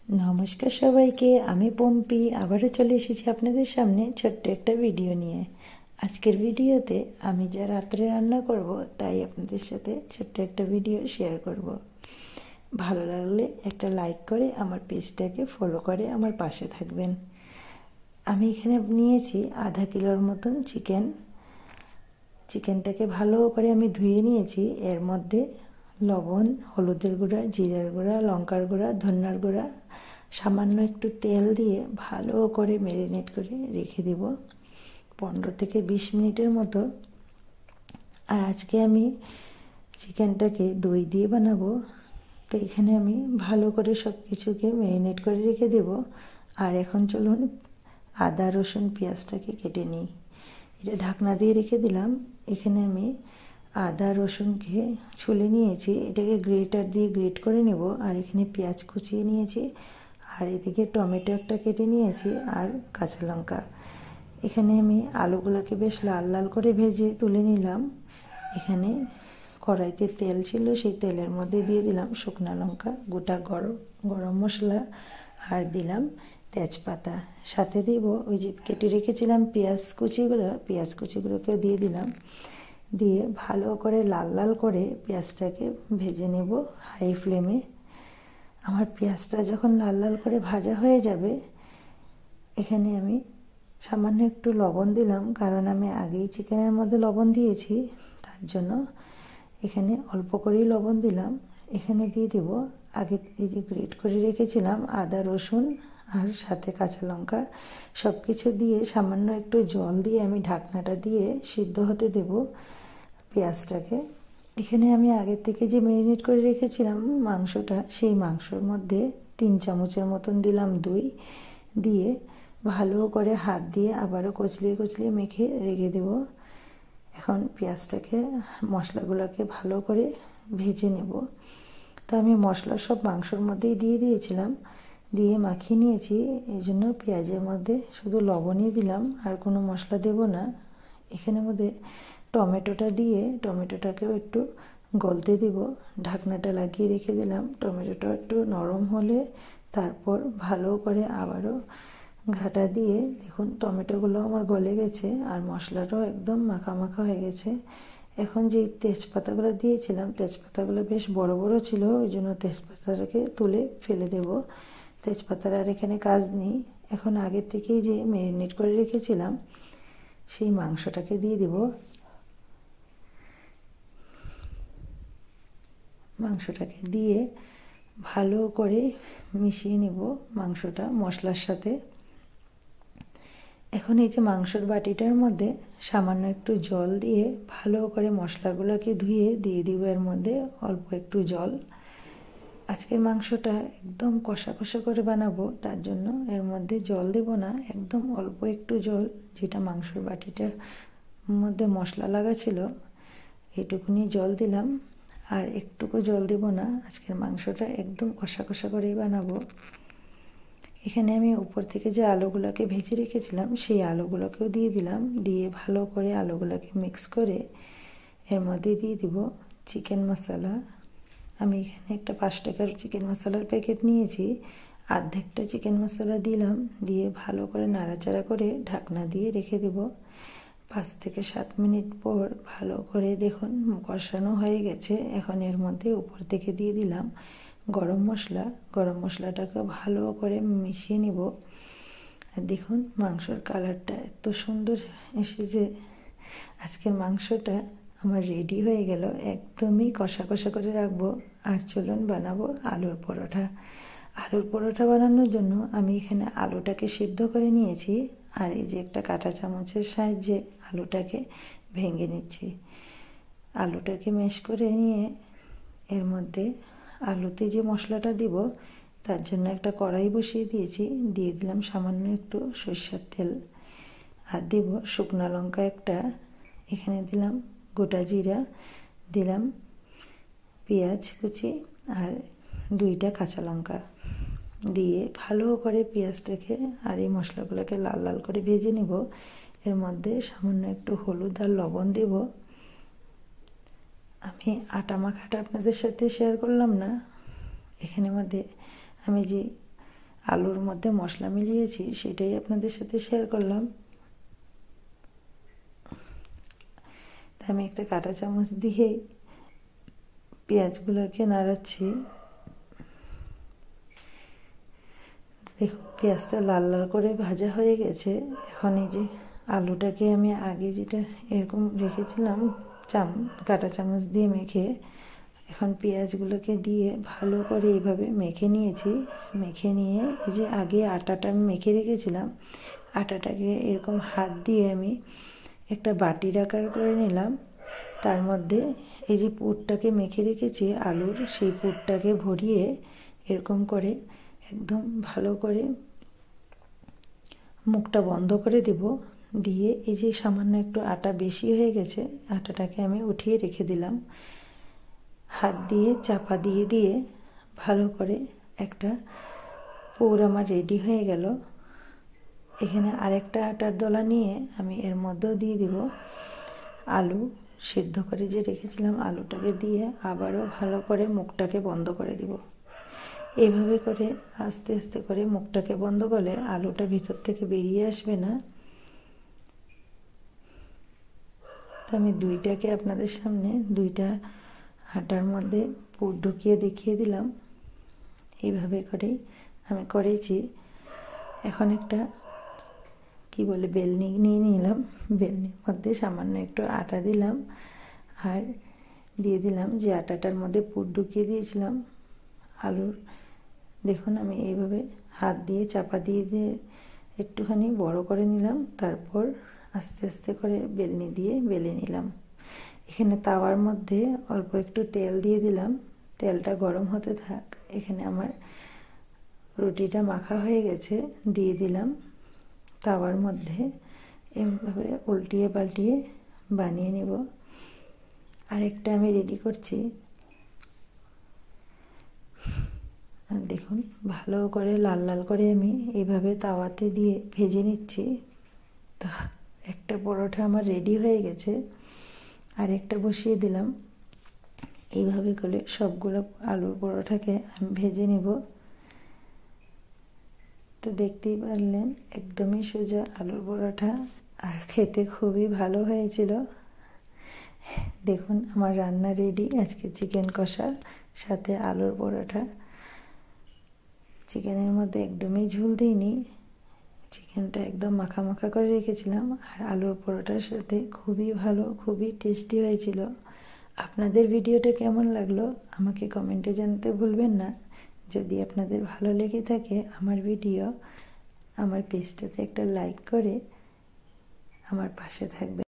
নমস্কার সবাইকে, আমি পম্পি আবারও চলে এসেছি আপনাদের সামনে ছোট্ট একটা ভিডিও নিয়ে। আজকের ভিডিওতে আমি যা রাত্রে রান্না করব তাই আপনাদের সাথে ছোট্ট একটা ভিডিও শেয়ার করব। ভালো লাগলে একটা লাইক করে আমার পেজটাকে ফলো করে আমার পাশে থাকবেন। আমি এখানে নিয়েছি আধা কিলোর মতন চিকেনটাকে ভালো করে আমি ধুয়ে নিয়েছি। এর মধ্যে লবণ, হলুদের গুঁড়া, জিরার গুঁড়া, লঙ্কার গুঁড়া, ধনিয়ার গুঁড়া, সামান্য একটু তেল দিয়ে ভালো করে ম্যারিনেট করে রেখে দেব 15 থেকে 20 মিনিটের মতো। আর আজকে আমি চিকেনটাকে দই দিয়ে বানাবো, তো এখানে আমি ভালো করে সব কিছুকে ম্যারিনেট করে রেখে দেব। আর এখন চলুন আদা রসুন পেঁয়াজটাকে কেটে নিই। এটা ঢাকনা দিয়ে রেখে দিলাম। এখানে আমি আদা রসুনকে ছুলে নিয়েছি, এটাকে গ্রেটার দিয়ে গ্রেট করে নেব। আর এখানে পেঁয়াজ কুচিয়ে নিয়েছি, আর এদিকে টমেটো একটা কেটে নিয়েছি, আর কাঁচা লঙ্কা। এখানে আমি আলুগুলোকে বেশ লাল লাল করে ভেজে তুলে নিলাম। এখানে কড়াইতে তেল ছিল, সেই তেলের মধ্যে দিয়ে দিলাম শুকনো লঙ্কা, গোটা গরম মশলা, আর দিলাম তেজপাতা। সাথে দিব ওই যে কেটে রেখেছিলাম পেঁয়াজ কুচিগুলোকেও দিয়ে দিলাম। দিয়ে ভালো করে লাল লাল করে পেঁয়াজটাকে ভেজে নেব হাই ফ্লেমে। আমার পেঁয়াজটা যখন লাল লাল করে ভাজা হয়ে যাবে, এখানে আমি সামান্য একটু লবণ দিলাম, কারণ আমি আগেই চিকেনের মধ্যে লবণ দিয়েছি, তার জন্য এখানে অল্প করেই লবণ দিলাম। এখানে দিয়ে দেব আগে এই যে গ্রেট করে রেখেছিলাম আদা রসুন, আর সাথে কাঁচা লঙ্কা, সব কিছু দিয়ে সামান্য একটু জল দিয়ে আমি ঢাকনাটা দিয়ে সিদ্ধ হতে দেব পেঁয়াজটাকে। এখানে আমি আগের থেকে যে ম্যারিনেট করে রেখেছিলাম মাংসটা, সেই মাংসর মধ্যে 3 চামচের মতন দিলাম দই, দিয়ে ভালো করে হাত দিয়ে আবারও কচলিয়ে কচলিয়ে মেখে রেখে দেব। এখন পেঁয়াজটাকে মশলাগুলোকে ভালো করে ভেজে নেব। তো আমি মশলা সব মাংসর মধ্যেই দিয়ে দিয়েছিলাম, দিয়ে মাখিয়ে নিয়েছি। এই জন্য পেঁয়াজের মধ্যে শুধু লবণই দিলাম, আর কোনো মশলা দেব না। এখানের মধ্যে টমেটোটা দিয়ে টমেটোটাকেও একটু গলতে দিব, ঢাকনাটা লাগিয়ে রেখে দিলাম। টমেটোটা একটু নরম হলে তারপর ভালো করে আবারও ঘাটা দিয়ে, দেখুন টমেটোগুলো আমার গলে গেছে, আর মশলাটাও একদম মাখা মাখা হয়ে গেছে। এখন যে তেজপাতাগুলো দিয়েছিলাম, তেজপাতাগুলো বেশ বড় বড় ছিল, ওই জন্য তেজপাতাটাকে তুলে ফেলে দেব। তেজপাতার আর এখানে কাজ নেই। এখন আগে থেকেই যে ম্যারিনেট করে রেখেছিলাম সেই মাংসটাকে দিয়ে দিব। মাংসটাকে দিয়ে ভালো করে মিশিয়ে নেব মাংসটা মশলার সাথে। এখন এই যে মাংসর বাটিটার মধ্যে সামান্য একটু জল দিয়ে ভালো করে মশলাগুলোকে ধুয়ে দিয়ে দিব এর মধ্যে অল্প একটু জল। আজকের মাংসটা একদম কষা কষা করে বানাবো, তার জন্য এর মধ্যে জল দেব না, একদম অল্প একটু জল, যেটা মাংসর বাটিটার মধ্যে মশলা লাগা ছিল এইটুকুনি জল দিলাম। আর একটুকু জল দেব না, আজকের মাংসটা একদম কষা কষা করেই বানাবো। এখানে আমি উপর থেকে যে আলুগুলোকে ভেজে রেখেছিলাম সেই আলুগুলোকেও দিয়ে দিলাম, দিয়ে ভালো করে আলুগুলোকে মিক্স করে এর মধ্যে দিয়ে দিব চিকেন মশলা। আমি এখানে একটা 5 টাকার চিকেন মশলার প্যাকেট নিয়েছি, অর্ধেকটা চিকেন মশলা দিলাম, দিয়ে ভালো করে নাড়াচাড়া করে ঢাকনা দিয়ে রেখে দেব। 5 থেকে 7 মিনিট পর ভালো করে দেখুন কষানো হয়ে গেছে। এখন এর মধ্যে উপর থেকে দিয়ে দিলাম গরম মশলাটাকে ভালো করে মিশিয়ে নিব। আর দেখুন মাংসর কালারটা এত সুন্দর এসেছে। আজকের মাংসটা আমার রেডি হয়ে গেল, একদমই কষা কষা করে রাখবো। আর চলুন বানাবো আলুর পরোটা। আলুর পরোটা বানানোর জন্য আমি এখানে আলুটাকে সিদ্ধ করে নিয়েছি, আর এই যে একটা কাঁটা চামচের সাহায্যে আলুটাকে ভেঙে নিচ্ছি। আলুটাকে ম্যাশ করে নিয়ে এর মধ্যে আলুতে যে মশলাটা দিব তার জন্য একটা কড়াই বসিয়ে দিয়েছি, দিয়ে দিলাম সামান্য একটু সরষের তেল, আর দেব শুকনো লঙ্কা একটা, এখানে দিলাম গোটা জিরা, দিলাম পেঁয়াজ কুচি, আর 2টা কাঁচা লঙ্কা দিয়ে ভালো করে পেঁয়াজটাকে আর এই মশলাগুলোকে লাল লাল করে ভেজে নেব। এর মধ্যে সামান্য একটু হলুদ আর লবণ দেব। আমি আটা মাখাটা আপনাদের সাথে শেয়ার করলাম না। এখানের মধ্যে আমি যে আলুর মধ্যে মশলা মিলিয়েছি সেটাই আপনাদের সাথে শেয়ার করলাম। তাই আমি একটা কাঁটা চামচ দিয়ে পেঁয়াজগুলোকে নাড়াচ্ছি। দেখুন পেঁয়াজটা লাল লাল করে ভাজা হয়ে গেছে। এখন এই যে আলুটাকে আমি আগে যেটা এরকম রেখেছিলাম কাঁটা চামচ দিয়ে মেখে, এখন পেঁয়াজগুলোকে দিয়ে ভালো করে এইভাবে মেখে নিয়েছি। মেখে নিয়ে এই যে আগে আটাটা আমি মেখে রেখেছিলাম, আটাটাকে এরকম হাত দিয়ে আমি একটা বাটির আকার করে নিলাম। তার মধ্যে এই যে পুরটাকে মেখে রেখেছি আলুর, সেই পুরটাকে ভরিয়ে এরকম করে একদম ভালো করে মুখটা বন্ধ করে দেব। দিয়ে এই যে সামান্য একটু আটা বেশি হয়ে গেছে, আটাটাকে আমি উঠিয়ে রেখে দিলাম। হাত দিয়ে চাপা দিয়ে দিয়ে ভালো করে একটা পুর আমার রেডি হয়ে গেল। এখানে আরেকটা আটার দলা নিয়ে আমি এর মধ্যেও দিয়ে দিব আলু সিদ্ধ করে যে রেখেছিলাম, আলুটাকে দিয়ে আবারও ভালো করে মুখটাকে বন্ধ করে দিব। এইভাবে করে আস্তে আস্তে করে মুখটাকে বন্ধ করলে আলুটা ভিতর থেকে বেরিয়ে আসবে না। তো আমি দুইটাকে আপনাদের সামনে দুইটা আটার মধ্যে পুর ঢুকিয়ে দেখিয়ে দিলাম। এইভাবে করেই আমি করেছি। এখন একটা বেলনি নিয়ে নিলাম। বেলনির মধ্যে সামান্য একটু আটা দিলাম আর দিয়ে দিলাম যে আটাটার মধ্যে পুর ঢুকিয়ে দিয়েছিলাম আলুর। দেখুন আমি এইভাবে হাত দিয়ে চাপা দিয়ে দিয়ে একটুখানি বড় করে নিলাম, তারপর আস্তে আস্তে করে বেলনি দিয়ে বেলে নিলাম। এখানে তাওয়ার মধ্যে অল্প একটু তেল দিয়ে দিলাম, তেলটা গরম হতে থাক। এখানে আমার রুটিটা মাখা হয়ে গেছে, দিয়ে দিলাম তাওয়ার মধ্যে। এভাবে উল্টিয়ে পাল্টিয়ে বানিয়ে নেব। আরেকটা আমি রেডি করছি। দেখুন ভালো করে লাল লাল করে আমি এইভাবে তাওয়াতে দিয়ে ভেজে নিচ্ছি। তা একটা পরোটা আমার রেডি হয়ে গেছে, আরেকটা বসিয়ে দিলাম। এইভাবে করে সবগুলো আলুর পরোটাকে আমি ভেজে নেব। তো দেখতেই পারলেন একদমই সোজা আলুর পরোটা, আর খেতে খুবই ভালো হয়েছিল। দেখুন আমার রান্না রেডি। আজকে চিকেন কষা সাথে আলুর পরোটা। চিকেনের মধ্যে একদমই ঝোল দিইনি, চিকেনটা একদম মাখা মাখা করে রেখেছিলাম। আর আলুর পরোটার সাথে খুবই ভালো, খুবই টেস্টি হয়েছিল। আপনাদের ভিডিওটা কেমন লাগলো আমাকে কমেন্টে জানাতে ভুলবেন না। যদি আপনাদের ভালো লেগে থাকে আমার ভিডিও, আমার পেজটাতে একটা লাইক করে আমার পাশে থাকবেন।